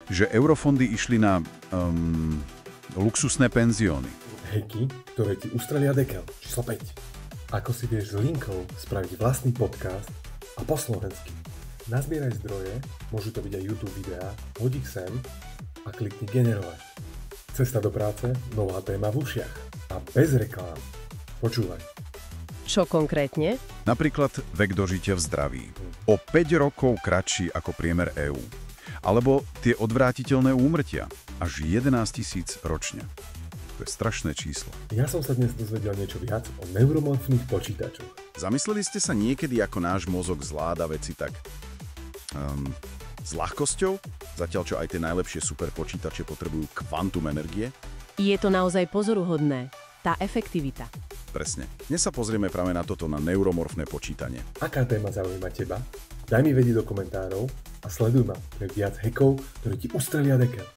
že eurofondy išli na luxusné penzióny. Hacky, ktoré ti ustrelia dekel. Číslo 5. Ako si vieš s linkou spraviť vlastný podcast a po slovensky. Nazbieraj zdroje, môžu to byť aj YouTube videá, hoď ich sem a klikni generovať. Cesta do práce, nová téma v ušiach. A bez reklám. Počúvaj. Čo konkrétne? Napríklad vek dožitia v zdraví. O 5 rokov kratší ako priemer EÚ. Alebo tie odvrátiteľné úmrtia. Až 11 000 ročne. To je strašné číslo. Ja som sa dnes dozvedel niečo viac o neuromorfných počítačoch. Zamysleli ste sa niekedy, ako náš mozog zvláda veci tak s ľahkosťou? Zatiaľ, čo aj tie najlepšie superpočítače potrebujú kvantum energie? Je to naozaj pozoruhodné. Tá efektivita. Presne. Dnes sa pozrieme práve na toto, na neuromorfné počítanie. Aká téma zaujíma teba? Daj mi vedieť do komentárov a sleduj ma pre viac hackov, ktoré ti ustrelia dekel.